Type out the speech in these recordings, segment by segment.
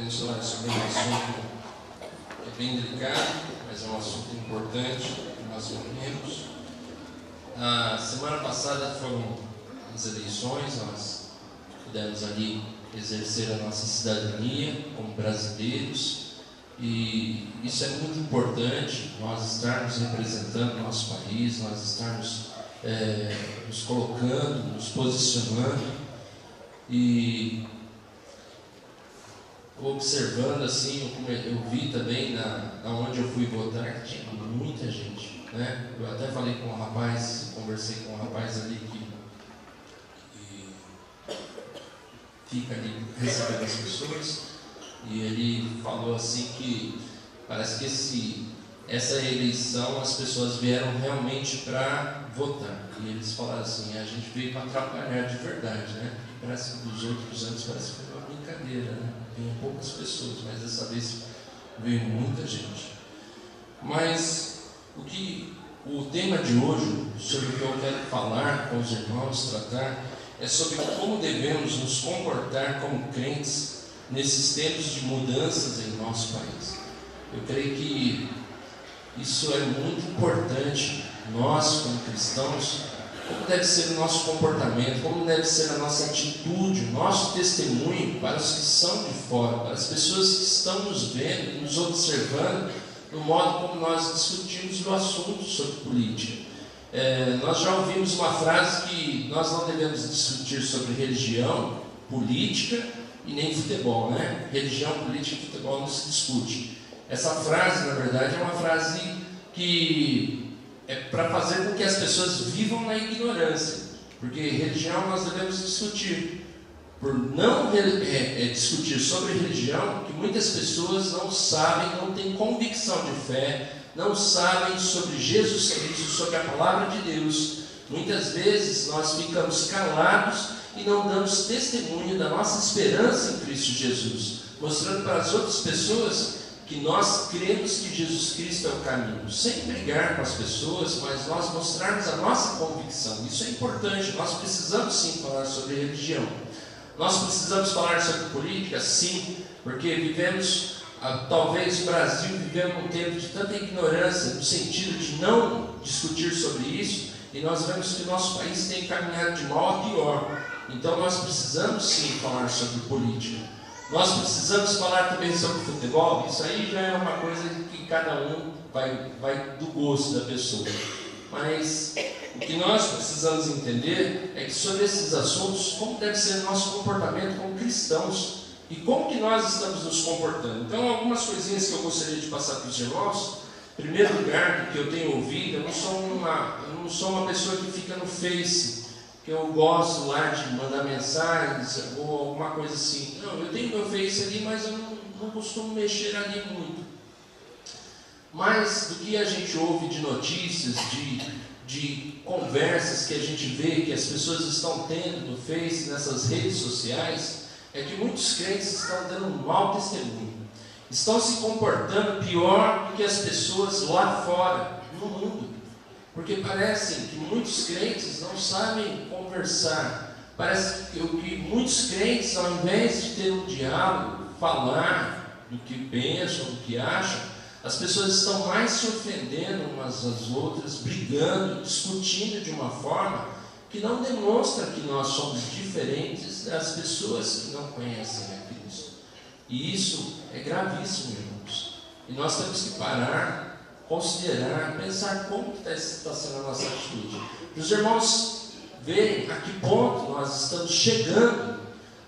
mencionar sobre um assunto que é bem delicado, mas é um assunto importante que nós vivemos. A semana passada foram as eleições, nós pudemos ali exercer a nossa cidadania como brasileiros, e isso é muito importante, nós estarmos representando o nosso país, nós estarmos nos colocando, nos posicionando, e observando assim, eu vi também onde eu fui votar que tinha muita gente, né? Eu até falei com um rapaz, conversei com um rapaz ali que fica ali recebendo as pessoas, e ele falou assim que parece que essa eleição as pessoas vieram realmente para votar, e eles falaram assim, a gente veio para atrapalhar de verdade, né? Parece que dos outros anos parece que foi uma brincadeira, né? Vinham poucas pessoas, mas dessa vez veio muita gente. Mas o tema de hoje, sobre o que eu quero falar com os irmãos, tratar, é sobre como devemos nos comportar como crentes nesses tempos de mudanças em nosso país. Eu creio que isso é muito importante, nós como cristãos, como deve ser o nosso comportamento, como deve ser a nossa atitude, o nosso testemunho para os que são de fora, para as pessoas que estão nos vendo, nos observando, no modo como nós discutimos o assunto sobre política. Nós já ouvimos uma frase que nós não devemos discutir sobre religião, política e nem futebol, né? Religião, política e futebol não se discute. Essa frase, na verdade, é uma frase que é para fazer com que as pessoas vivam na ignorância, porque religião nós devemos discutir. Por não discutir sobre religião, que muitas pessoas não sabem, não têm convicção de fé, não sabem sobre Jesus Cristo, sobre a palavra de Deus. Muitas vezes nós ficamos calados e não damos testemunho da nossa esperança em Cristo Jesus, mostrando para as outras pessoas que nós cremos que Jesus Cristo é o caminho, sem brigar com as pessoas, mas nós mostrarmos a nossa convicção. Isso é importante, nós precisamos sim falar sobre religião. Nós precisamos falar sobre política, sim, porque vivemos, talvez o Brasil vivendo um tempo de tanta ignorância, no sentido de não discutir sobre isso, e nós vemos que o nosso país tem caminhado de mal a pior. Então nós precisamos sim falar sobre política. Nós precisamos falar também sobre futebol. Isso aí já é uma coisa que cada um vai do gosto da pessoa. Mas o que nós precisamos entender é que sobre esses assuntos, como deve ser o nosso comportamento como cristãos e como que nós estamos nos comportando. Então, algumas coisinhas que eu gostaria de passar para os irmãos. Em primeiro lugar, do que eu tenho ouvido, eu não sou uma pessoa que fica no Face, que eu gosto lá de mandar mensagens ou alguma coisa assim. Não, eu tenho meu Face ali, mas eu não costumo mexer ali muito. Mas do que a gente ouve de notícias, de conversas que a gente vê, que as pessoas estão tendo no Face, nessas redes sociais, é que muitos crentes estão dando um mau testemunho. Estão se comportando pior do que as pessoas lá fora, no mundo. Porque parece que muitos crentes não sabem conversar. Parece que muitos crentes, ao invés de ter um diálogo, falar do que pensam, do que acham, as pessoas estão mais se ofendendo umas às outras, brigando, discutindo de uma forma que não demonstra que nós somos diferentes das pessoas que não conhecem a Cristo. E isso é gravíssimo, irmãos. E nós temos que parar, considerar, pensar como está sendo a nossa atitude. Para os irmãos verem a que ponto nós estamos chegando,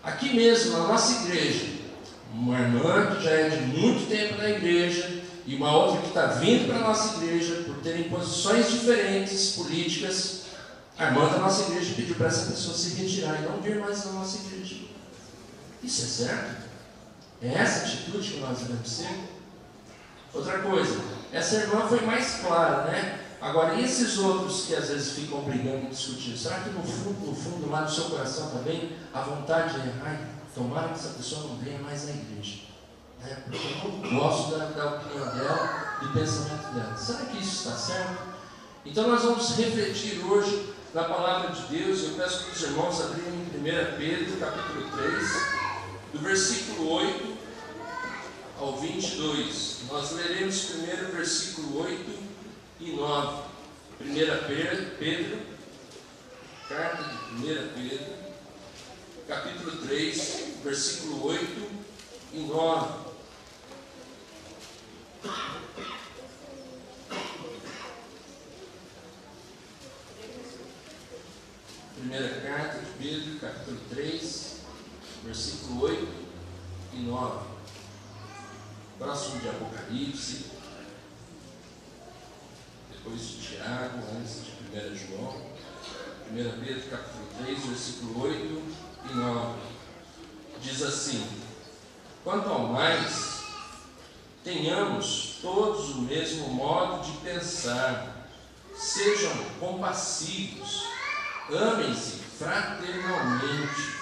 aqui mesmo, na nossa igreja. Uma irmã que já é de muito tempo na igreja, e uma outra que está vindo para a nossa igreja, por terem posições diferentes, políticas, a irmã da nossa igreja pediu para essa pessoa se retirar e não vir mais na nossa igreja. Isso é certo? É essa atitude que nós devemos ser? Outra coisa, essa irmã foi mais clara, né? Agora, e esses outros que às vezes ficam brigando e discutindo? Será que no fundo, lá no seu coração também, a vontade é, tomara que essa pessoa não venha mais na igreja? Porque eu não gosto da opinião dela, do pensamento dela. Será que isso está certo? Então nós vamos refletir hoje na palavra de Deus. Eu peço que os irmãos abrirem em 1 Pedro, capítulo 3, do versículo 8 ao 22. Nós leremos primeiro versículo 8 e 9. 1 Pedro, carta de 1 Pedro, capítulo 3, versículo 8 e 9. Primeira carta de Pedro, capítulo 3, versículo 8 e 9. Próximo de Apocalipse, depois de Tiago, antes de 1 João. 1 Pedro, capítulo 3, versículo 8 e 9. Diz assim: quanto ao mais, tenhamos todos o mesmo modo de pensar, sejam compassivos, amem-se fraternalmente,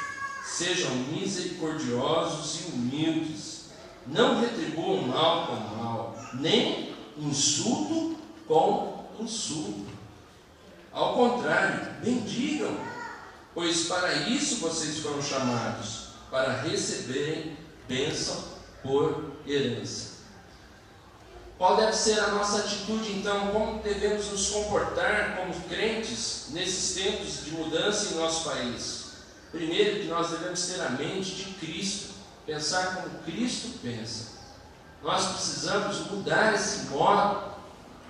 sejam misericordiosos e humildes, não retribuam mal com mal, nem insulto com insulto. Ao contrário, bendigam, pois para isso vocês foram chamados, para receberem bênção por herança. Qual deve ser a nossa atitude, então? Como devemos nos comportar como crentes nesses tempos de mudança em nosso país? Primeiro, que nós devemos ter a mente de Cristo, pensar como Cristo pensa. Nós precisamos mudar esse modo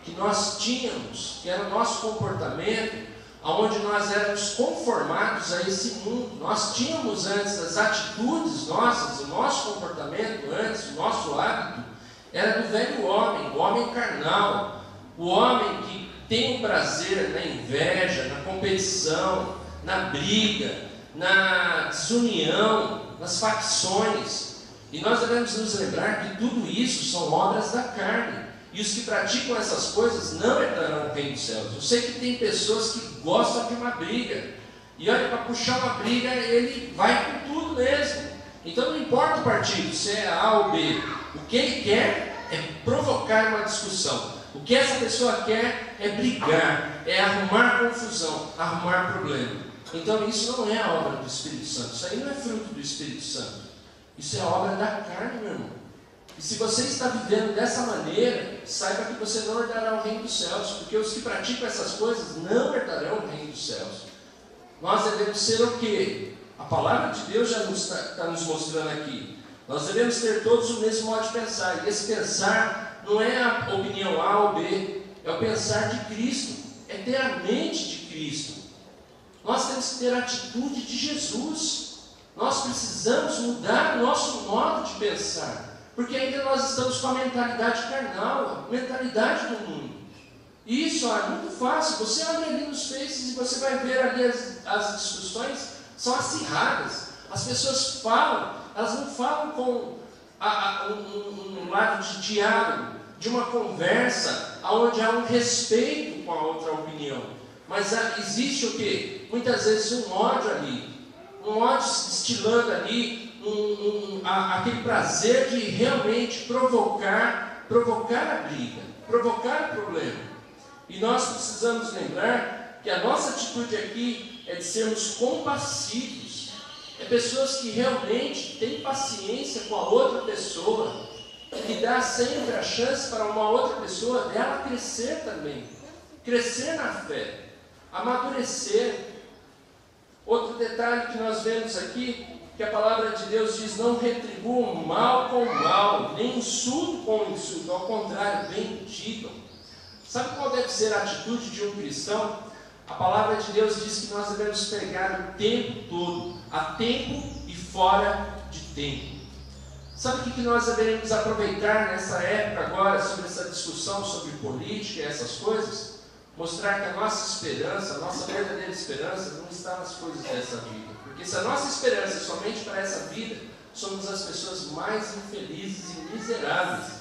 que nós tínhamos, que era o nosso comportamento, onde nós éramos conformados a esse mundo. Nós tínhamos antes as atitudes nossas, o nosso comportamento antes, o nosso hábito, era do velho homem, o homem carnal, o homem que tem o prazer na inveja, na competição, na briga, na desunião, nas facções. E nós devemos nos lembrar que tudo isso são obras da carne. E os que praticam essas coisas não herdarão o reino dos céus. Eu sei que tem pessoas que gostam de uma briga. E olha, para puxar uma briga, ele vai com tudo mesmo. Então não importa o partido, se é A ou B. O que ele quer é provocar uma discussão. O que essa pessoa quer é brigar, é arrumar confusão, arrumar problema. Então isso não é a obra do Espírito Santo. Isso aí não é fruto do Espírito Santo. Isso é obra da carne, meu irmão. E se você está vivendo dessa maneira, saiba que você não herdará o reino dos céus, porque os que praticam essas coisas não herdarão o reino dos céus. Nós devemos ser o quê? A palavra de Deus já está nos mostrando aqui. Nós devemos ter todos o mesmo modo de pensar. E esse pensar não é a opinião A ou B, é o pensar de Cristo, é ter a mente de Cristo. Nós temos que ter a atitude de Jesus. Nós precisamos mudar o nosso modo de pensar. Porque ainda nós estamos com a mentalidade carnal, a mentalidade do mundo. E isso é muito fácil. Você olha ali nos Faces e você vai ver ali as discussões são acirradas. As pessoas falam, elas não falam com um lado de diálogo, de uma conversa, onde há um respeito com a outra opinião. Mas existe o quê? Muitas vezes um ódio ali, um ódio se destilando ali, aquele prazer de realmente provocar a briga, provocar o problema. E nós precisamos lembrar que a nossa atitude aqui é de sermos compassivos. É pessoas que realmente têm paciência com a outra pessoa, que dá sempre a chance para uma outra pessoa dela crescer também, crescer na fé, amadurecer. Outro detalhe que nós vemos aqui, que a palavra de Deus diz: não retribuam mal com mal, nem insulto com insulto, ao contrário, bendigam. Sabe qual deve ser a atitude de um cristão? A palavra de Deus diz que nós devemos pregar o tempo todo, a tempo e fora de tempo. Sabe o que nós deveríamos aproveitar nessa época agora, sobre essa discussão sobre política e essas coisas? Mostrar que a nossa esperança, a nossa verdadeira esperança, não está nas coisas dessa vida. Porque se a nossa esperança é somente para essa vida, somos as pessoas mais infelizes e miseráveis.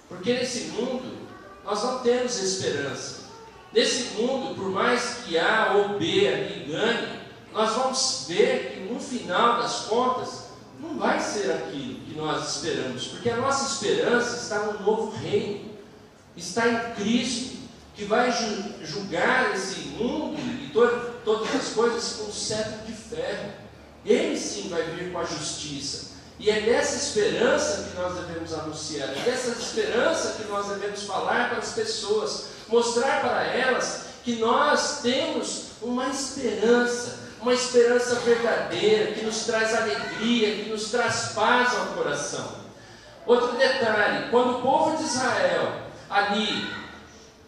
Porque nesse mundo, nós não temos esperança. Nesse mundo, por mais que A ou B ali ganhe, nós vamos ver que no final das contas, não vai ser aquilo que nós esperamos. Porque a nossa esperança está no novo reino, está em Cristo, que vai julgar esse mundo e todas as coisas com um cetro de ferro. Ele sim vai vir com a justiça. E é dessa esperança que nós devemos anunciar, é dessa esperança que nós devemos falar para as pessoas, mostrar para elas que nós temos uma esperança verdadeira, que nos traz alegria, que nos traz paz ao coração. Outro detalhe, quando o povo de Israel ali,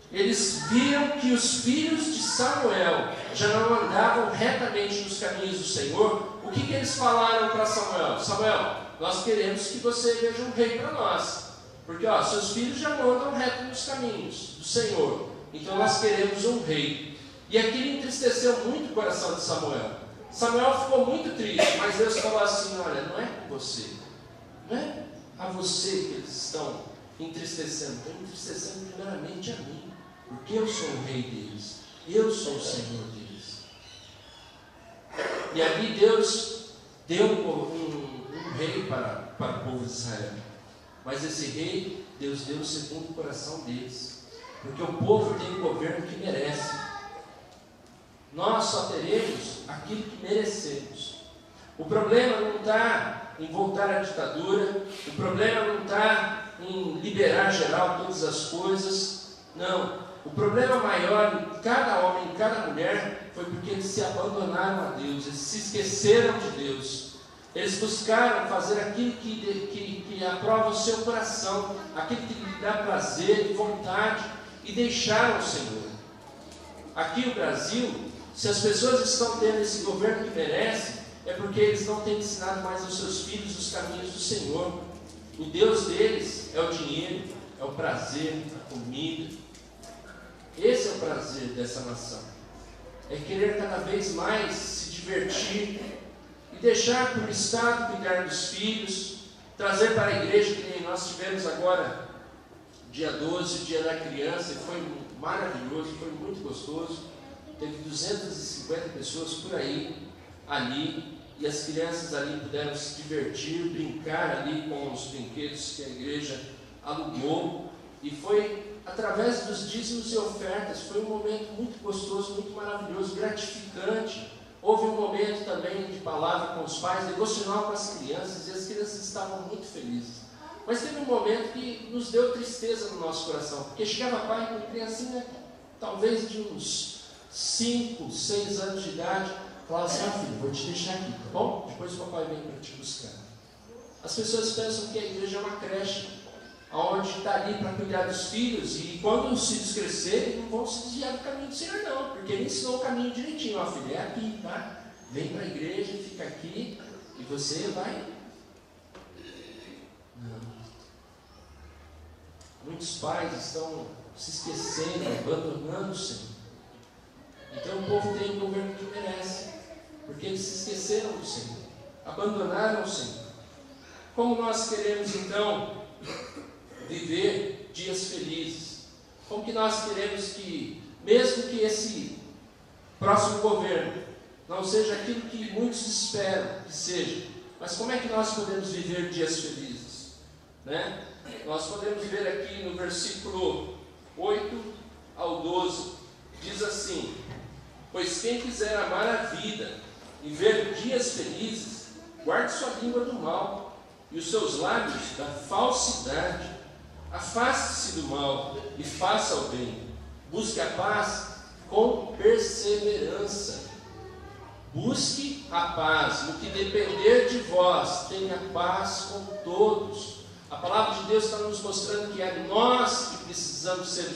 eles viram que os filhos de Samuel já não andavam retamente nos caminhos do Senhor, o que eles falaram para Samuel? Samuel, nós queremos que você veja um rei para nós, porque seus filhos já não andam reto nos caminhos do Senhor, então nós queremos um rei. E aquilo entristeceu muito o coração de Samuel. Samuel ficou muito triste, mas Deus falou assim: olha, não é com você, não é a você que eles estão entristecendo, estão entristecendo primeiramente a mim, porque eu sou o rei deles, eu sou o Senhor deles. E ali Deus deu um rei para o povo de Israel, mas esse rei Deus deu segundo o coração deles, porque o povo tem o governo que merece. Nós só teremos aquilo que merecemos. O problema não está em voltar à ditadura, o problema não está em liberar geral todas as coisas, não. O problema maior em cada homem, em cada mulher, foi porque eles se abandonaram a Deus, eles se esqueceram de Deus. Eles buscaram fazer aquilo que aprova o seu coração, aquilo que lhe dá prazer e vontade, e deixaram o Senhor. Aqui no Brasil, se as pessoas estão tendo esse governo que merece, é porque eles não têm ensinado mais aos seus filhos os caminhos do Senhor. O Deus deles é o dinheiro, é o prazer, a comida. Esse é o prazer dessa nação. É querer cada vez mais se divertir e deixar para o Estado cuidar dos filhos, trazer para a igreja, que nem nós tivemos agora, dia 12, o dia da criança, e foi maravilhoso, foi muito gostoso. Teve 250 pessoas por aí, ali, e as crianças ali puderam se divertir, brincar ali com os brinquedos que a igreja alugou, e foi através dos dízimos e ofertas. Foi um momento muito gostoso, muito maravilhoso, gratificante. Houve um momento também de palavra com os pais, devocional com as crianças, e as crianças estavam muito felizes. Mas teve um momento que nos deu tristeza no nosso coração, porque chegava pai com criancinha, talvez de uns 5, 6 anos de idade, falava assim: filho, vou te deixar aqui, tá bom? Depois o papai vem para te buscar. As pessoas pensam que a igreja é uma creche, onde está ali para cuidar dos filhos, e quando os filhos crescerem, não vão se desviar do caminho do Senhor, não, porque ele ensinou o caminho direitinho. Filho, é aqui, tá? Vem para a igreja, fica aqui, e você vai. Não. Muitos pais estão se esquecendo, abandonando o Senhor. Então o povo tem o governo que merece, porque eles se esqueceram do Senhor, abandonaram o Senhor. Como nós queremos então viver dias felizes? Como que nós queremos que, mesmo que esse próximo governo não seja aquilo que muitos esperam que seja, mas como é que nós podemos viver dias felizes? Né? Nós podemos ver aqui no versículo 8 ao 12, diz assim: pois quem quiser amar a vida e ver dias felizes, guarde sua língua do mal e os seus lábios da falsidade. Afaste-se do mal e faça o bem. Busque a paz com perseverança. Busque a paz. No que depender de vós, tenha paz com todos. A palavra de Deus está nos mostrando que é nós que precisamos ser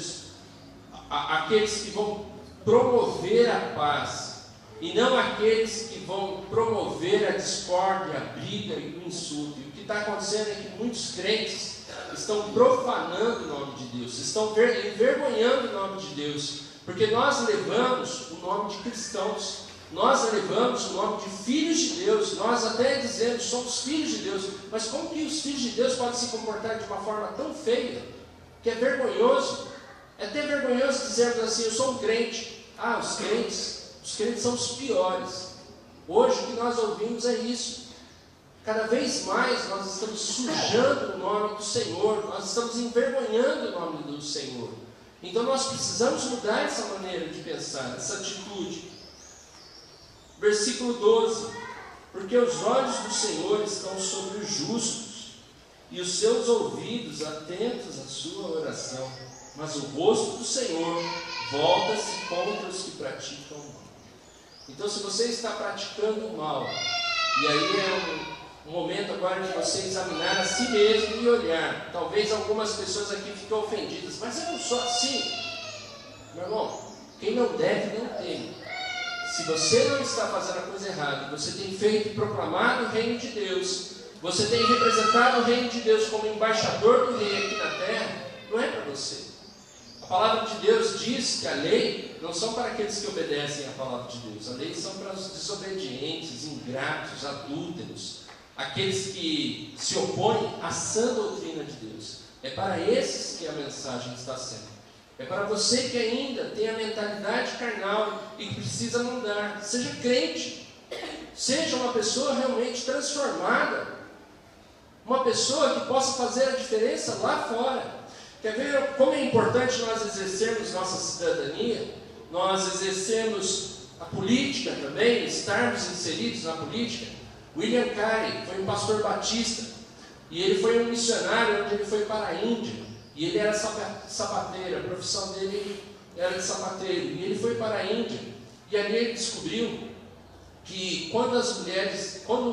aqueles que vão promover a paz, e não aqueles que vão promover a discórdia, a briga e o insulto. E o que está acontecendo é que muitos crentes estão profanando o nome de Deus, estão envergonhando o nome de Deus, porque nós levamos o nome de cristãos, nós levamos o nome de filhos de Deus, nós até dizemos somos filhos de Deus, mas como que os filhos de Deus podem se comportar de uma forma tão feia, que é vergonhoso? É até vergonhoso dizermos assim: eu sou um crente. Os crentes são os piores. Hoje o que nós ouvimos é isso. Cada vez mais nós estamos sujando o nome do Senhor, nós estamos envergonhando o nome do Senhor. Então nós precisamos mudar essa maneira de pensar, essa atitude. Versículo 12: Porque os olhos do Senhor estão sobre os justos, e os seus ouvidos atentos à sua oração. Mas o rosto do Senhor volta-se contra os que praticam o mal. Então, se você está praticando o mal, e aí é um momento agora de você examinar a si mesmo e olhar. Talvez algumas pessoas aqui fiquem ofendidas, mas eu não sou assim. Meu irmão, quem não deve, não teme. Se você não está fazendo a coisa errada, você tem feito e proclamado o reino de Deus, você tem representado o reino de Deus como embaixador do rei aqui na terra, não é para você. A palavra de Deus diz que a lei não são para aqueles que obedecem à palavra de Deus. A lei são para os desobedientes, ingratos, adúlteros, aqueles que se opõem à sã doutrina de Deus. É para esses que a mensagem está sendo. É para você que ainda tem a mentalidade carnal e que precisa mudar. Seja crente. Seja uma pessoa realmente transformada. Uma pessoa que possa fazer a diferença lá fora. Quer ver como é importante nós exercermos nossa cidadania? Nós exercermos a política também, estarmos inseridos na política. William Carey foi um pastor batista e ele foi um missionário onde ele foi para a Índia e ele era sapateiro, a profissão dele era de sapateiro, e ele foi para a Índia e ali ele descobriu que quando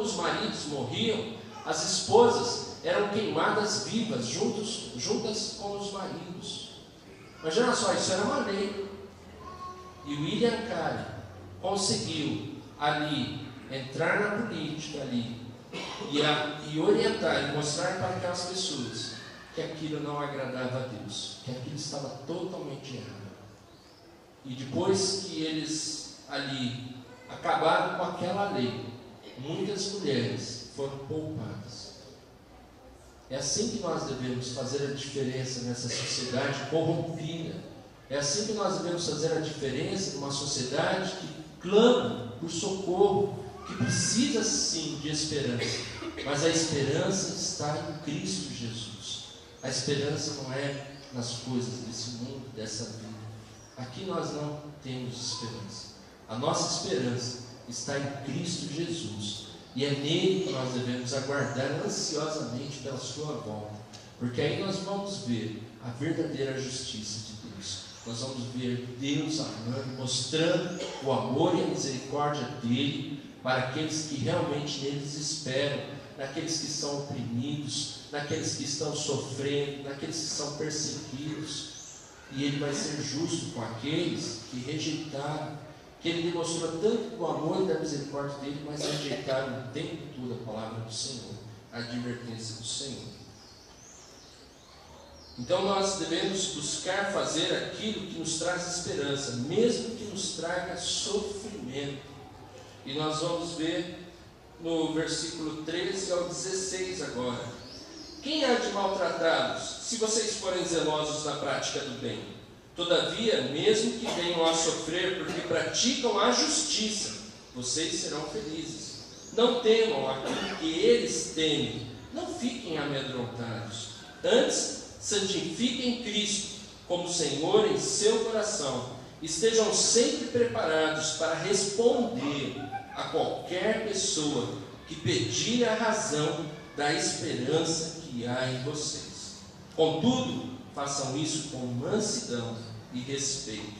os maridos morriam, as esposas eram queimadas vivas juntas com os maridos. Imagina só, isso era uma lei. E William Carey conseguiu ali entrar na política ali e orientar e mostrar para aquelas pessoas que aquilo não agradava a Deus, que aquilo estava totalmente errado. E depois que eles ali acabaram com aquela lei, muitas mulheres foram poupadas. É assim que nós devemos fazer a diferença nessa sociedade corrompida. É assim que nós devemos fazer a diferença numa sociedade que clama por socorro, que precisa sim de esperança. Mas a esperança está em Cristo Jesus. A esperança não é nas coisas desse mundo, dessa vida. Aqui nós não temos esperança. A nossa esperança está em Cristo Jesus. E é nele que nós devemos aguardar ansiosamente pela sua volta. Porque aí nós vamos ver a verdadeira justiça de Deus. Nós vamos ver Deus amando, mostrando o amor e a misericórdia dele para aqueles que realmente neles esperam, naqueles que são oprimidos, naqueles que estão sofrendo, naqueles que são perseguidos. E ele vai ser justo com aqueles que rejeitaram, que ele demonstrou tanto o amor e da misericórdia dele, mas rejeitaram o tempo todo a palavra do Senhor, a advertência do Senhor. Então nós devemos buscar fazer aquilo que nos traz esperança, mesmo que nos traga sofrimento. E nós vamos ver no versículo 13 ao 16 agora. Quem há de maltratá-los, se vocês forem zelosos na prática do bem? Todavia, mesmo que venham a sofrer porque praticam a justiça, vocês serão felizes. Não temam aquilo que eles temem, não fiquem amedrontados. Antes, santifiquem Cristo como Senhor em seu coração. Estejam sempre preparados para responder a qualquer pessoa que pedir a razão da esperança que há em vocês. Contudo, façam isso com mansidão e respeito,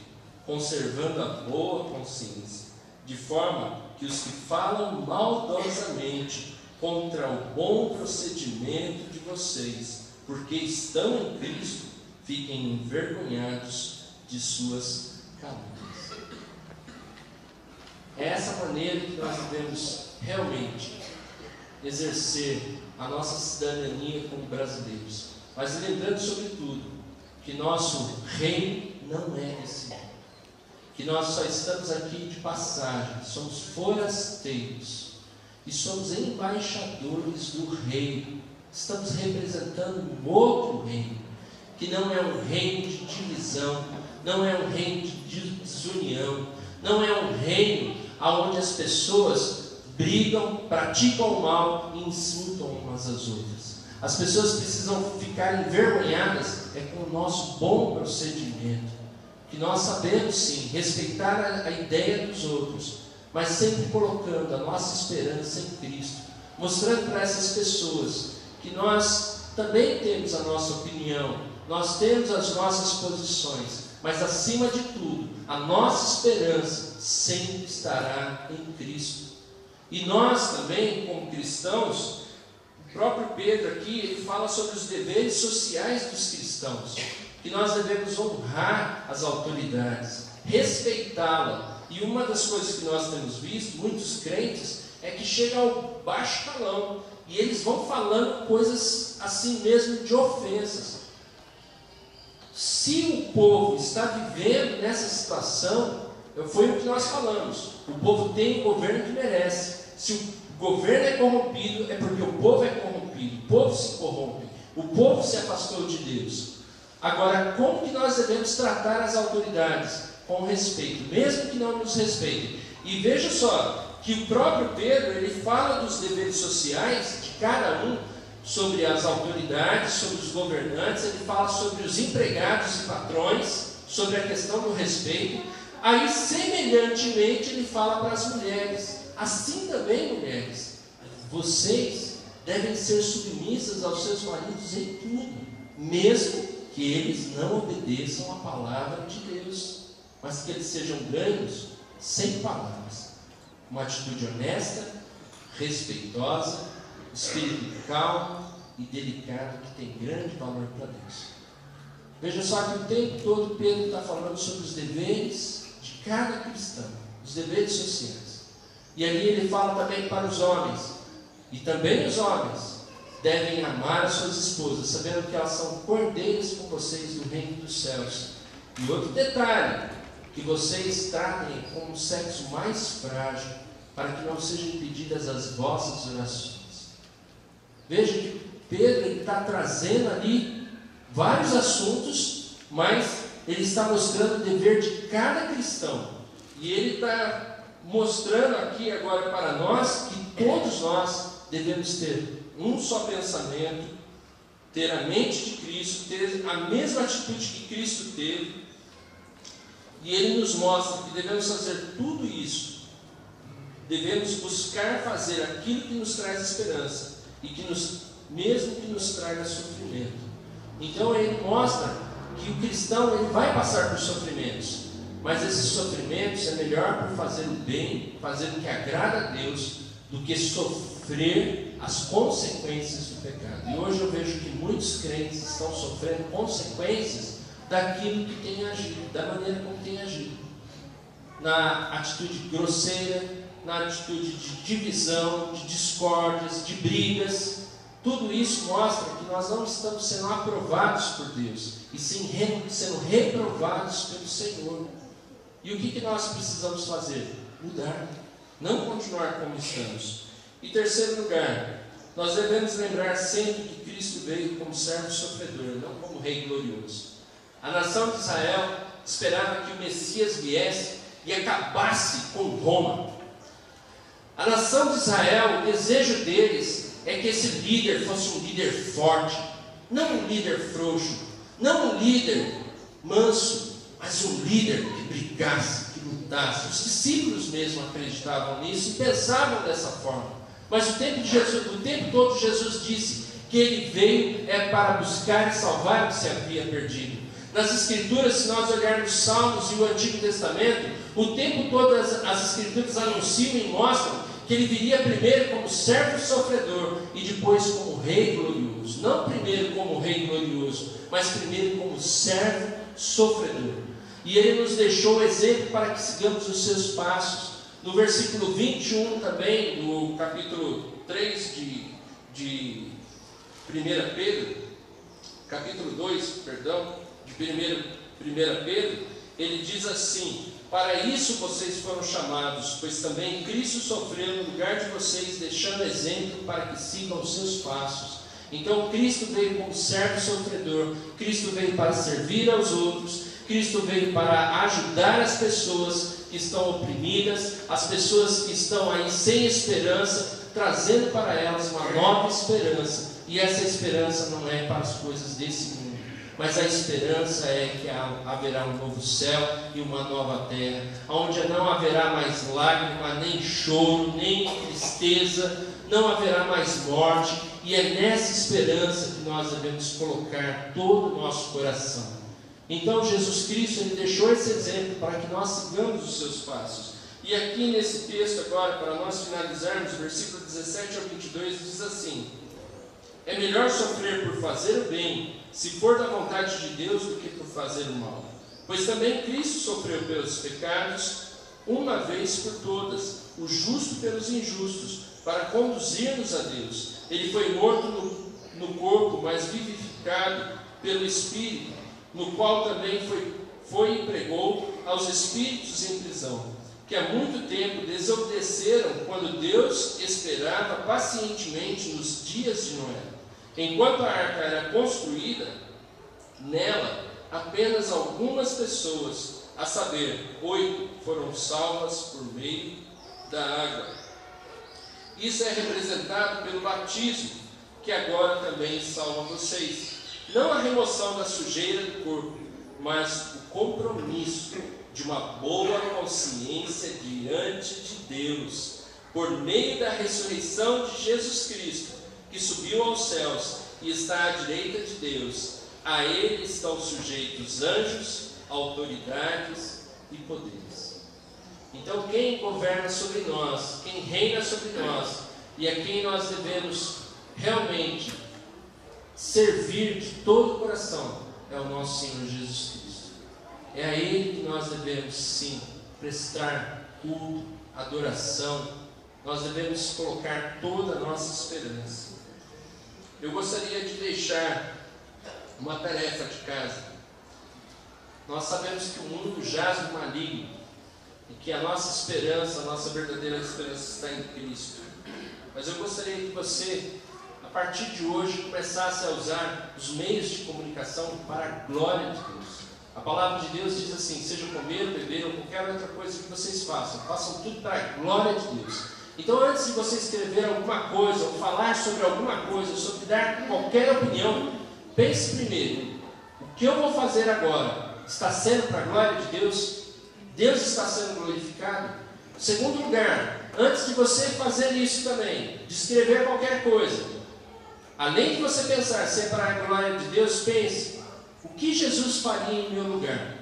conservando a boa consciência, de forma que os que falam maldosamente contra o bom procedimento de vocês, porque estão em Cristo, fiquem envergonhados de suas calúnias. É essa maneira que nós devemos realmente exercer a nossa cidadania como brasileiros. Mas lembrando, sobretudo, que nosso reino não é esse mundo. Que nós só estamos aqui de passagem, somos forasteiros e somos embaixadores do reino. Estamos representando um outro reino, que não é um reino de divisão, não é um reino de desunião, não é um reino onde as pessoas brigam, praticam o mal e insultam umas às outras. As pessoas precisam ficar envergonhadas com o nosso bom procedimento, que nós sabemos sim respeitar a ideia dos outros, mas sempre colocando a nossa esperança em Cristo, mostrando para essas pessoas que nós também temos a nossa opinião, nós temos as nossas posições, mas acima de tudo, a nossa esperança sempre estará em Cristo. E nós também, como cristãos, o próprio Pedro aqui, ele fala sobre os deveres sociais dos cristãos, que nós devemos honrar as autoridades, respeitá-la. E uma das coisas que nós temos visto, muitos crentes, é que chega ao baixo calão, e eles vão falando coisas assim mesmo de ofensas. Se o povo está vivendo nessa situação, foi o que nós falamos, o povo tem o governo que merece. Se o governo é corrompido, é porque o povo é corrompido, o povo se corrompe, o povo se afastou de Deus. Agora, como que nós devemos tratar as autoridades? Com respeito, mesmo que não nos respeitem. E veja só, que o próprio Pedro, ele fala dos deveres sociais de cada um, sobre as autoridades, sobre os governantes, ele fala sobre os empregados e patrões, sobre a questão do respeito. Aí, semelhantemente, ele fala para as mulheres, assim também, mulheres, vocês devem ser submissas aos seus maridos em tudo, mesmo que eles não obedeçam a palavra de Deus, mas que eles sejam ganhos sem palavras, uma atitude honesta, respeitosa, espírito calmo e delicado, que tem grande valor para Deus. Veja só que o tempo todo Pedro está falando sobre os deveres de cada cristão, os deveres sociais. E ali ele fala também para os homens, e também os homens devem amar as suas esposas, sabendo que elas são cordeiras com vocês do reino dos céus. E outro detalhe, que vocês tratem como o sexo mais frágil, para que não sejam impedidas as vossas orações. Veja que Pedro está trazendo ali vários assuntos, mas ele está mostrando o dever de cada cristão. E ele está mostrando aqui agora para nós que todos nós devemos ter um só pensamento, ter a mente de Cristo, ter a mesma atitude que Cristo teve. E ele nos mostra que devemos fazer tudo isso, devemos buscar fazer aquilo que nos traz esperança, e que mesmo que nos traga sofrimento. Então ele mostra que o cristão ele vai passar por sofrimentos, mas esses sofrimentos é melhor por fazer o bem, fazer o que agrada a Deus, do que sofrer as consequências do pecado. E hoje eu vejo que muitos crentes estão sofrendo consequências daquilo que tem agido, da maneira como tem agido, na atitude grosseira, na atitude de divisão, de discórdias, de brigas. Tudo isso mostra que nós não estamos sendo aprovados por Deus, e sim sendo reprovados pelo Senhor. E o que nós precisamos fazer? Mudar, não continuar como estamos. Em terceiro lugar, nós devemos lembrar sempre que Cristo veio como servo sofredor, não como rei glorioso. A nação de Israel esperava que o Messias viesse e acabasse com Roma. A nação de Israel, o desejo deles é que esse líder fosse um líder forte, não um líder frouxo, não um líder manso, mas um líder que brigasse, que lutasse. Os discípulos mesmo acreditavam nisso e pensavam dessa forma. Mas o tempo todo Jesus disse que ele veio para buscar e salvar o que se havia perdido. Nas Escrituras, se nós olharmos Salmos e o Antigo Testamento, o tempo todo as Escrituras anunciam e mostram que ele viria primeiro como servo sofredor e depois como rei glorioso. Não primeiro como rei glorioso, mas primeiro como servo sofredor. E ele nos deixou exemplo para que sigamos os seus passos. No versículo 21 também, no capítulo 3 de 1 Pedro, capítulo 2, perdão, de 1 Pedro, ele diz assim: para isso vocês foram chamados, pois também Cristo sofreu no lugar de vocês, deixando exemplo para que sigam os seus passos. Então Cristo veio como servo sofredor, Cristo veio para servir aos outros, Cristo veio para ajudar as pessoas que estão oprimidas, as pessoas que estão aí sem esperança, trazendo para elas uma nova esperança. E essa esperança não é para as coisas desse mundo. mas a esperança é que haverá um novo céu e uma nova terra, onde não haverá mais lágrima, nem choro, nem tristeza, não haverá mais morte, e é nessa esperança que nós devemos colocar todo o nosso coração. Então Jesus Cristo, Ele deixou esse exemplo para que nós sigamos os seus passos. E aqui nesse texto agora, para nós finalizarmos, versículo 17 ao 22, diz assim: é melhor sofrer por fazer o bem, se for da vontade de Deus, do que por fazer o mal. Pois também Cristo sofreu pelos pecados, uma vez por todas, o justo pelos injustos, para conduzir-nos a Deus. Ele foi morto no corpo, mas vivificado pelo Espírito, no qual também foi e pregou aos espíritos em prisão, que há muito tempo desobedeceram quando Deus esperava pacientemente nos dias de Noé. Enquanto a arca era construída, nela apenas algumas pessoas, a saber, 8, foram salvas por meio da água. Isso é representado pelo batismo, que agora também salva vocês. Não a remoção da sujeira do corpo, mas o compromisso de uma boa consciência diante de Deus, por meio da ressurreição de Jesus Cristo, que subiu aos céus e está à direita de Deus. A Ele estão sujeitos anjos, autoridades e poderes. Então quem governa sobre nós, quem reina sobre nós, e a quem nós devemos realmente servir de todo o coração, é o nosso Senhor Jesus Cristo. É a Ele que nós devemos sim prestar culto, adoração. Nós devemos colocar toda a nossa esperança. Eu gostaria de deixar uma tarefa de casa. Nós sabemos que o mundo jaz no maligno e que a nossa esperança, a nossa verdadeira esperança está em Cristo. Mas eu gostaria que você, a partir de hoje, começasse a usar os meios de comunicação para a glória de Deus. A palavra de Deus diz assim: seja comer, beber ou qualquer outra coisa que vocês façam tudo para a glória de Deus. Então, antes de você escrever alguma coisa, ou falar sobre alguma coisa, ou sobre dar qualquer opinião, pense primeiro: o que eu vou fazer agora está sendo para a glória de Deus? Deus está sendo glorificado? Segundo lugar, antes de você fazer isso também, de escrever qualquer coisa, além de você pensar se é para a glória de Deus, pense: o que Jesus faria em meu lugar?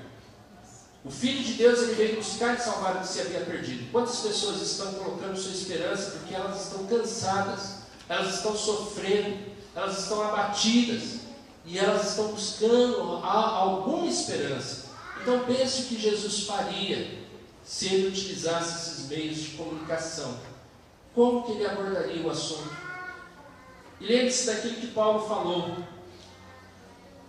O Filho de Deus, Ele veio buscar e salvar o que se havia perdido. Quantas pessoas estão colocando sua esperança porque elas estão cansadas, elas estão sofrendo, elas estão abatidas, e elas estão buscando alguma esperança. Então pense o que Jesus faria se Ele utilizasse esses meios de comunicação. Como que Ele abordaria o assunto? E lembre-se daquilo que Paulo falou: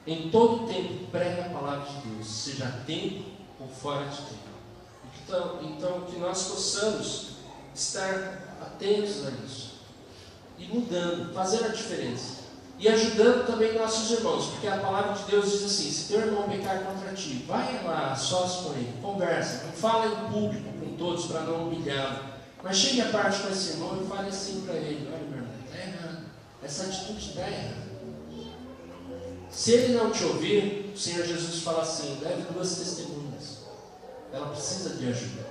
em todo tempo pregue a palavra de Deus, seja a tempo ou fora de tempo. Então que nós possamos estar atentos a isso e mudando, fazendo a diferença e ajudando também nossos irmãos, porque a palavra de Deus diz assim: se teu irmão pecar contra ti, vai lá, sós com ele, conversa, não fala em público com todos para não humilhá-lo, mas chegue à parte com esse irmão e fale assim para ele: olha, meu irmão, está errado, essa atitude está errada. Se ele não te ouvir, o Senhor Jesus fala assim: leve 2 testemunhas, ela precisa de ajuda.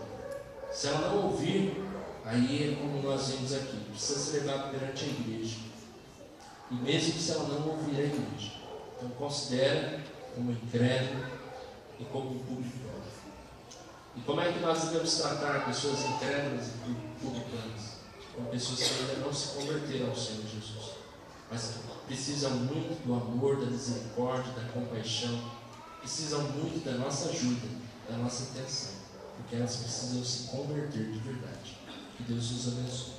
Se ela não ouvir, aí é como nós vimos aqui, precisa ser levado perante a igreja. E mesmo se ela não ouvir a igreja, então considera como incrédulo e como um publicano. E como é que nós devemos tratar pessoas incrédulas e publicanas? Como pessoas que ainda não se converteram ao Senhor Jesus, mas que precisam muito do amor, da misericórdia, da compaixão, precisam muito da nossa ajuda, da nossa atenção, porque elas precisam se converter de verdade. Que Deus nos abençoe.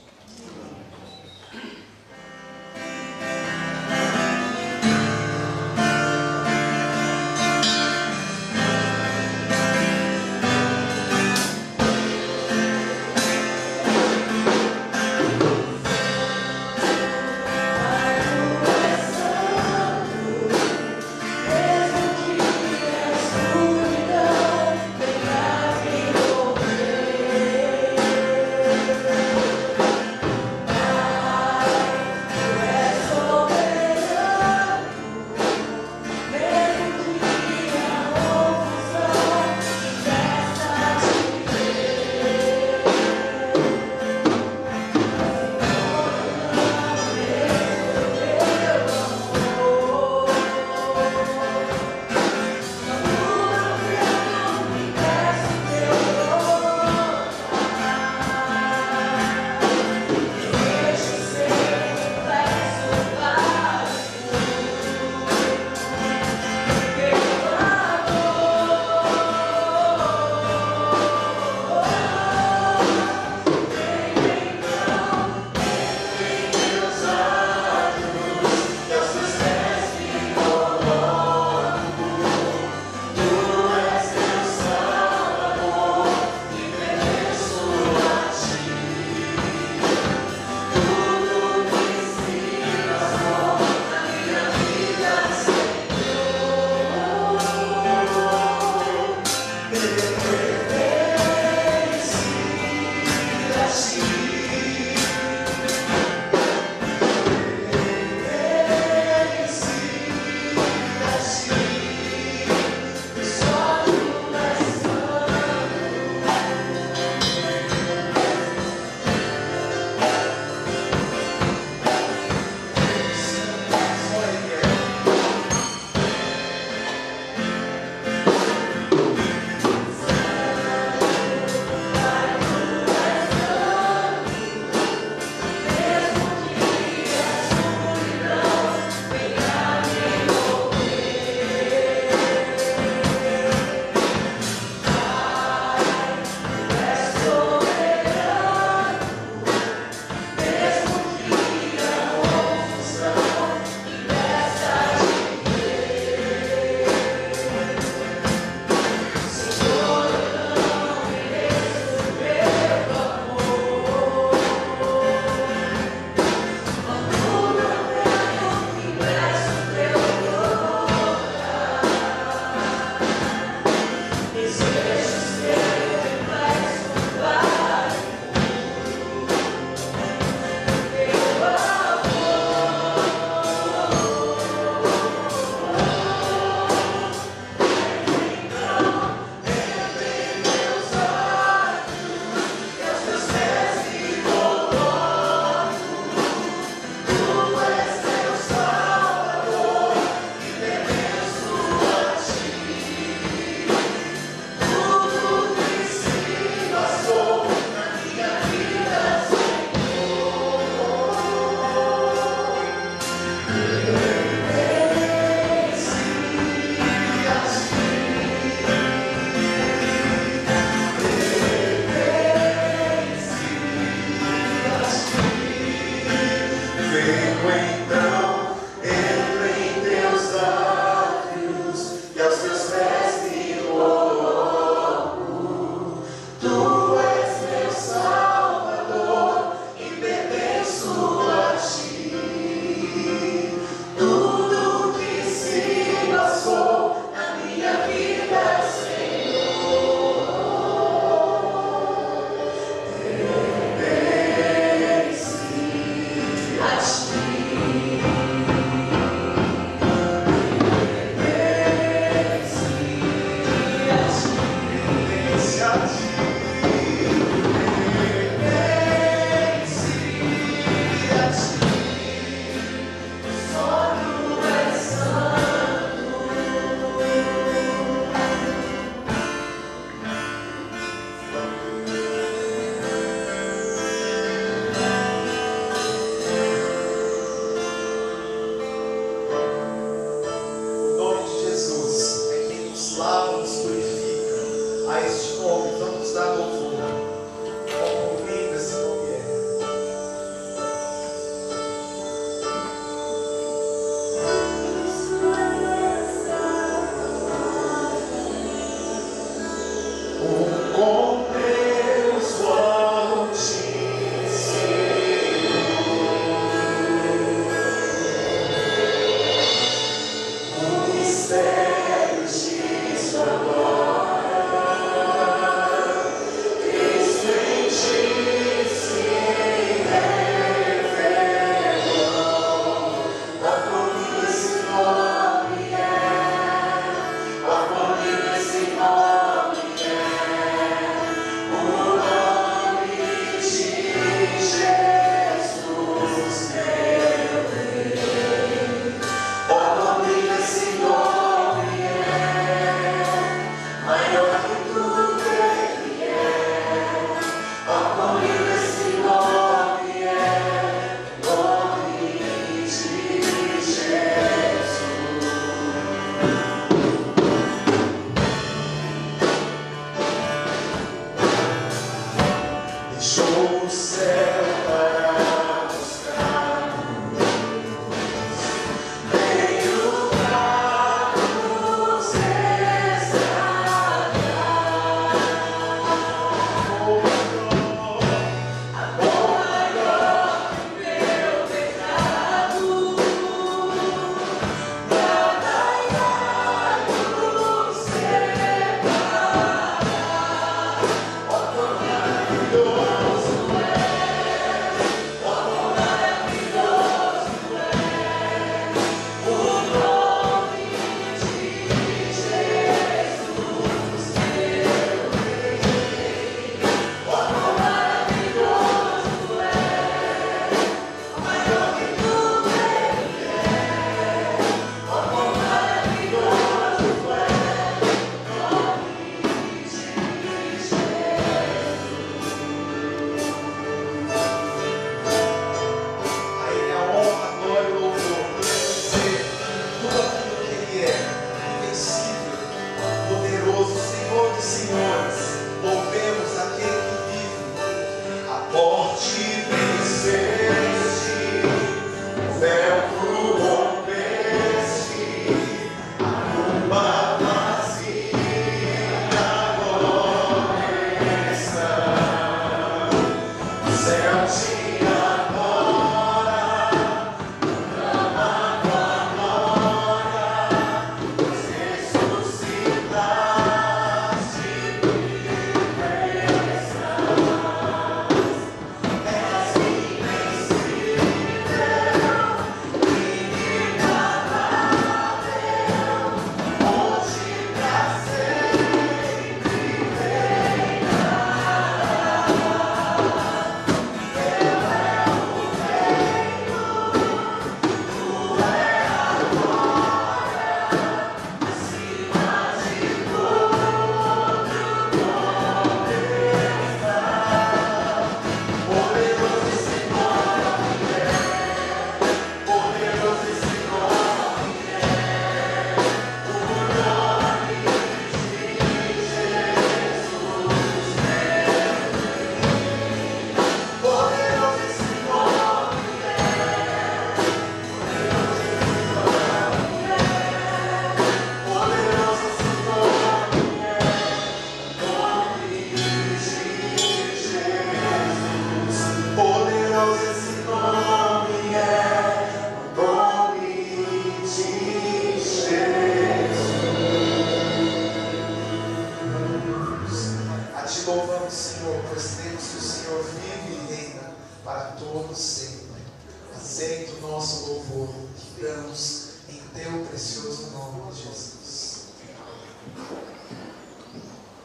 precioso nome de Jesus.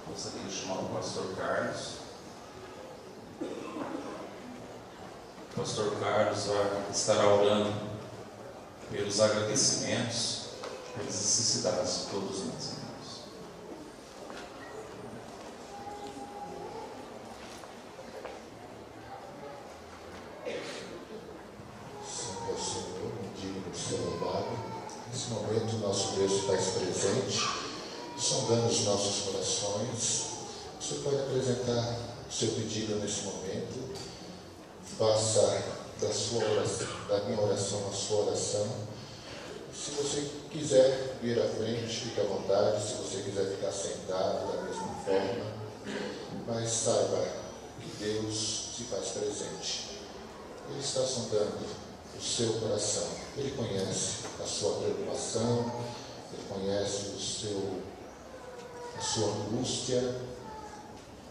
Gostaria de chamar o pastor Carlos. O pastor Carlos estará orando pelos agradecimentos, pelas necessidades de todos nós, irmãos. Santo é o Senhor, digno de ser louvado. Nesse momento, nosso Deus se faz presente, sondando os nossos corações. Você pode apresentar o seu pedido nesse momento. Faça da minha oração a sua oração. Se você quiser vir à frente, fique à vontade. Se você quiser ficar sentado da mesma forma, mas saiba que Deus se faz presente. Ele está sondando o seu coração. Ele conhece a sua preocupação, Ele conhece a sua angústia.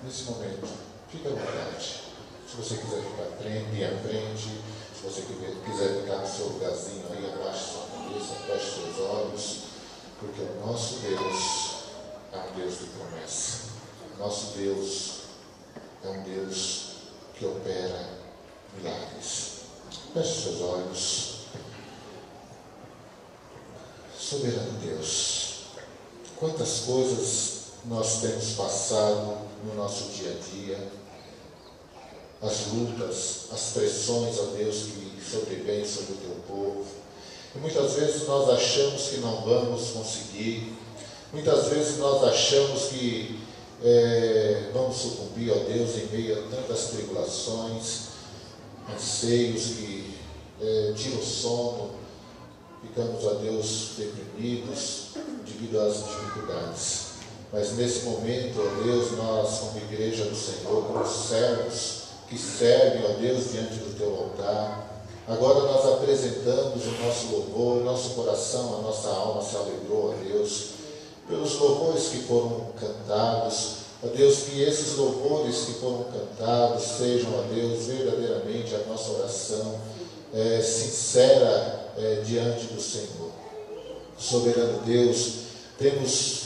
Nesse momento, fique à vontade. Se você quiser ficar bem à frente, se você quiser ficar no seu lugarzinho aí, abaixe sua cabeça, feche seus olhos, porque o nosso Deus é um Deus de promessa. Nosso Deus é um Deus que opera milagres. Feche seus olhos. Soberano Deus, quantas coisas nós temos passado no nosso dia a dia, as lutas, as pressões, ó Deus, que sobrevêm sobre o teu povo. E muitas vezes nós achamos que não vamos conseguir, muitas vezes nós achamos que vamos sucumbir, ó Deus, em meio a tantas tribulações, anseios que tiram o sono, ficamos, ó Deus, deprimidos devido às dificuldades. Mas nesse momento, ó Deus, nós, como igreja do Senhor, como servos que servem, ó Deus, diante do teu altar, agora nós apresentamos o nosso louvor, o nosso coração, a nossa alma se alegrou, ó Deus, pelos louvores que foram cantados. Ó Deus, que esses louvores que foram cantados sejam, ó Deus, verdadeiramente a nossa oração sincera diante do Senhor. Soberano Deus, temos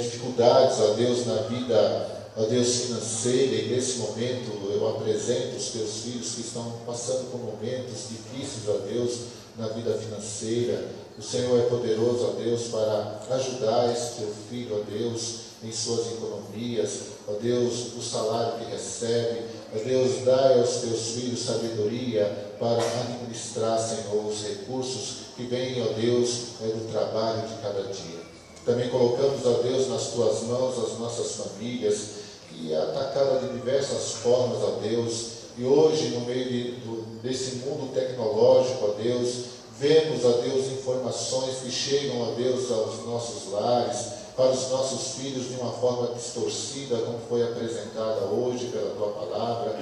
dificuldades, ó Deus, na vida, ó Deus, financeira, e nesse momento eu apresento os teus filhos que estão passando por momentos difíceis, ó Deus, na vida financeira. O Senhor é poderoso, ó Deus, para ajudar esse teu filho, ó Deus, em suas economias, ó Deus, o salário que recebe, ó Deus, dai aos teus filhos sabedoria para administrar, Senhor, os recursos que vêm, ó Deus, do trabalho de cada dia. Também colocamos, ó Deus, nas tuas mãos as nossas famílias, que é atacada de diversas formas, ó Deus, e hoje, no meio desse mundo tecnológico, ó Deus, vemos, ó Deus, informações que chegam, ó Deus, aos nossos lares, para os nossos filhos de uma forma distorcida, como foi apresentada hoje pela tua palavra.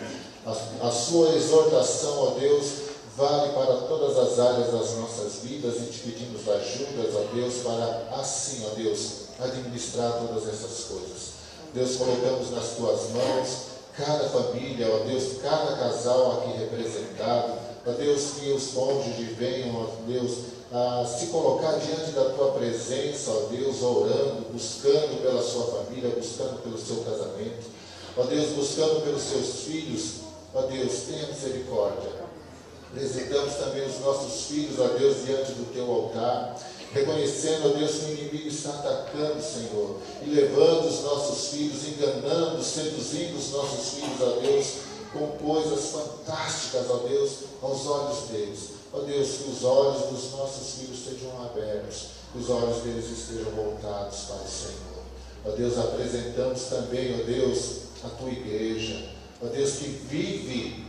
A sua exortação, ó Deus, vale para todas as áreas das nossas vidas, e te pedimos ajudas, ó Deus, para assim, ó Deus, administrar todas essas coisas. Deus, colocamos nas tuas mãos cada família, ó Deus, cada casal aqui representado, ó Deus, que os cônjuges venham, ó Deus, a se colocar diante da tua presença, ó Deus, orando, buscando pela sua família, buscando pelo seu casamento, ó Deus, buscando pelos seus filhos, ó Deus, tenha misericórdia. Apresentamos também os nossos filhos, ó Deus, diante do teu altar, reconhecendo, ó Deus, que o inimigo está atacando, Senhor, e levando os nossos filhos, enganando, seduzindo os nossos filhos, ó Deus, com coisas fantásticas, ó Deus, aos olhos deles. Ó Deus, que os olhos dos nossos filhos sejam abertos, que os olhos deles estejam voltados para o Senhor. Ó Deus, apresentamos também, ó Deus, a tua igreja, ó Deus, que vive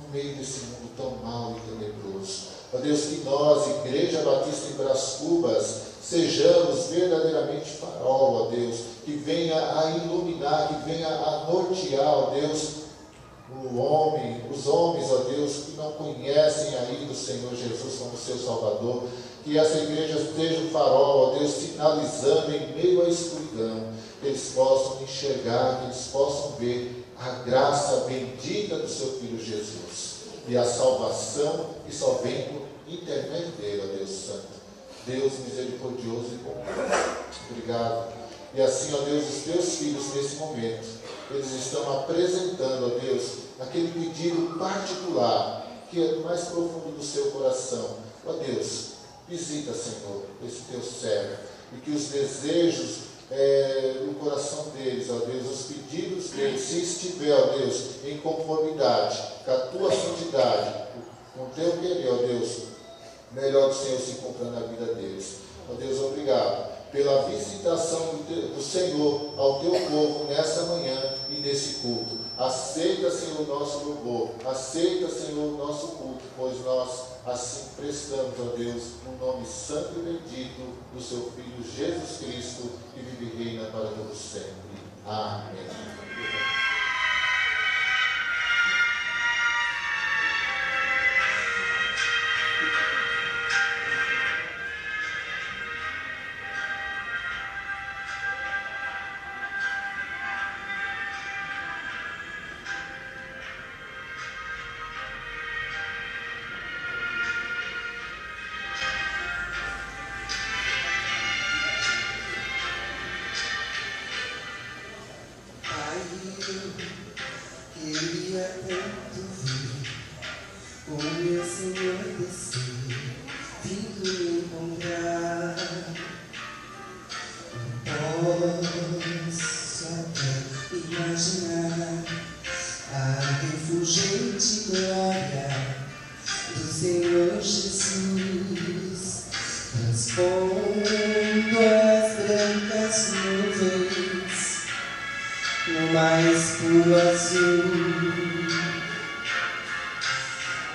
no meio desse mundo tão mau e tenebroso. Ó Deus, que nós, Igreja Batista em Brás Cubas, sejamos verdadeiramente farol, ó Deus, que venha a iluminar, que venha a nortear, ó Deus, os homens, ó Deus, que não conhecem ainda o Senhor Jesus como seu Salvador, que essa igreja seja um farol, ó Deus, sinalizando em meio à escuridão, que eles possam enxergar, que eles possam ver a graça bendita do seu Filho Jesus, e a salvação que só vem por intermédio dele, ó Deus Santo. Deus misericordioso e bom. Obrigado. E assim, ó Deus, os teus filhos nesse momento, eles estão apresentando, ó Deus, aquele pedido particular, que é do mais profundo do seu coração. Ó Deus, visita, Senhor, esse teu servo, e que os desejos no coração deles, ó Deus, os pedidos deles, se estiver, ó Deus, em conformidade com a tua santidade, com o teu querer, ó Deus, melhor que o Senhor se cumpra na vida deles. Ó Deus, obrigado pela visitação do Senhor ao teu povo nessa manhã e nesse culto. Aceita, Senhor, o nosso louvor, aceita, Senhor, o nosso culto, pois nós assim prestamos, ó Deus, no nome santo e bendito do seu Filho Jesus Cristo, que vive e reina para todos sempre. Amém.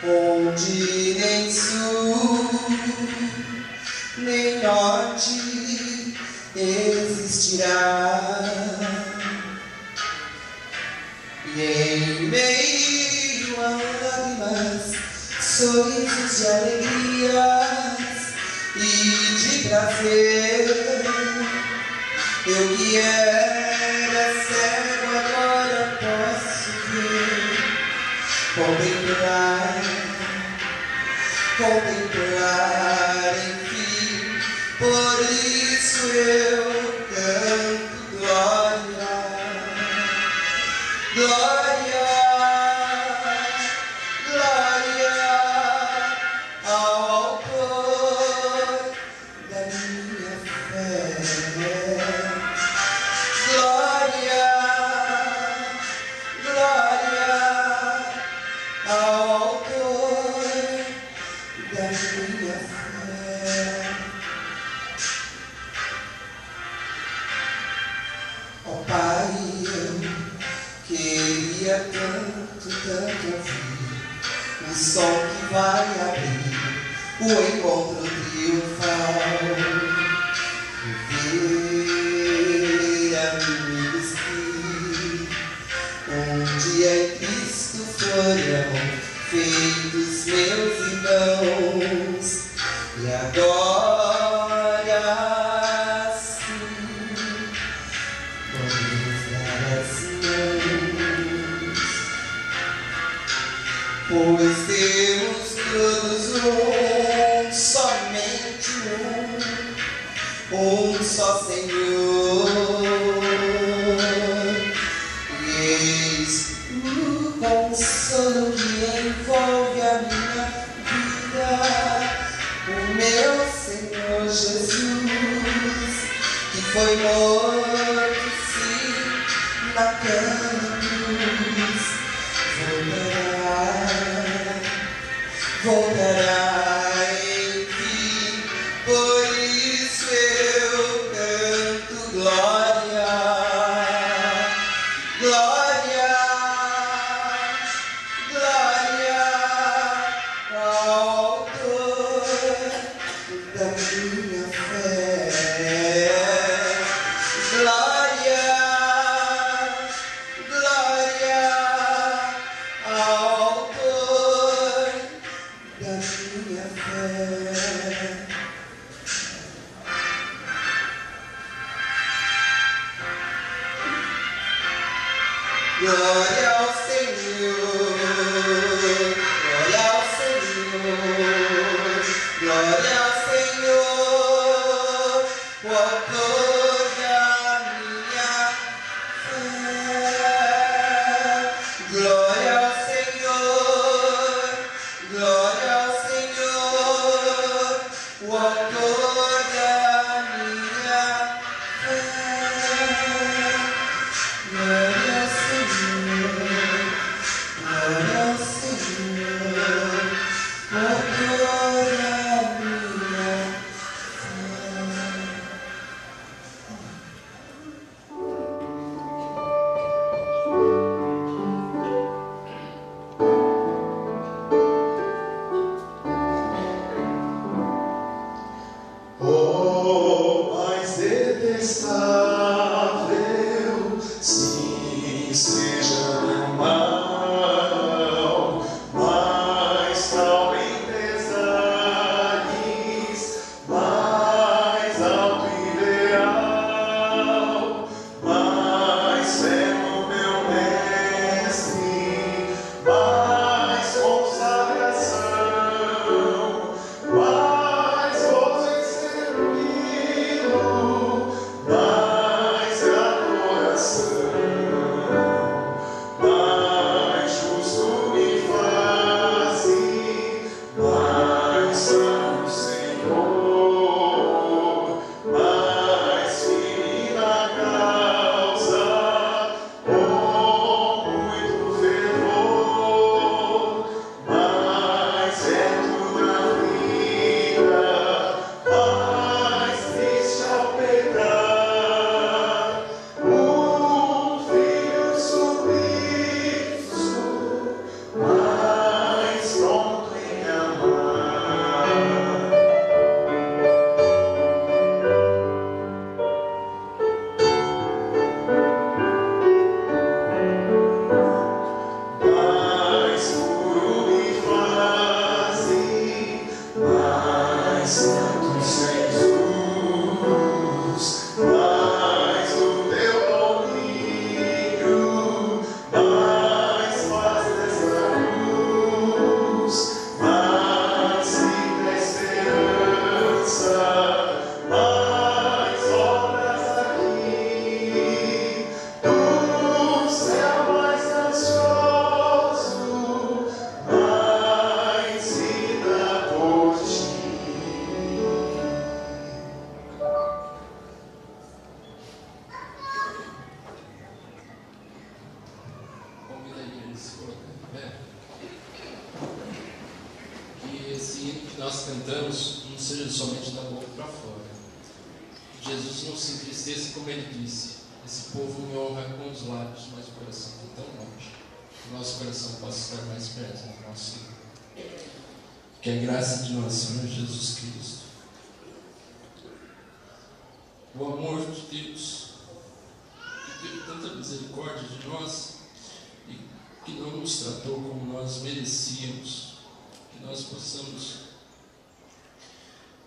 Onde nem sul nem norte existirá, e em meio a lágrimas, sorrisos de alegrias e de prazer, eu que era cego agora posso ver, contemplar, enfim, por isso eu canto glória, glória, glória ao autor da minha fé, glória, glória ao autor da minha fé. Ó Pai, eu queria tanto, tanto ouvir o som que vai abrir o encontro triunfal, ver amigos que um dia em Cristo foram feitos meus irmãos, e agora sim vamos dar as mãos, pois temos todos somente um só Senhor, e eis o consolo que envolve a minha vida, o meu Senhor Jesus, que foi morto sim naquela cruz, voltará enfim, por isso eu canto glória, glória, glória ao autor da minha fé, glória, glória ao autor da minha fé. Glória ao Senhor, glória ao Senhor, glória ao Senhor. nós cantamos não seja somente da boca para fora. Que Jesus não se entristeça, como ele disse: esse povo me honra com os lábios, mas o coração está tão longe. Que o nosso coração possa estar mais perto do nosso Senhor. Que a graça de nosso Senhor Jesus Cristo, o amor de Deus, que teve tanta misericórdia de nós e que não nos tratou como nós merecíamos, que nós possamos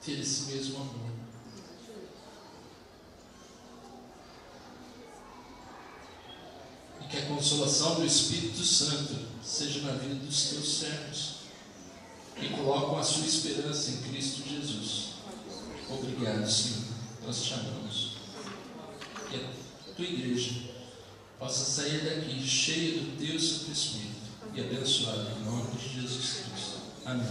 ter esse mesmo amor. E que a consolação do Espírito Santo seja na vida dos teus servos, que colocam a sua esperança em Cristo Jesus. Obrigado, Senhor. Nós te amamos. Que a tua igreja possa sair daqui cheia do teu Santo Espírito e abençoada em nome de Jesus Cristo. Amém.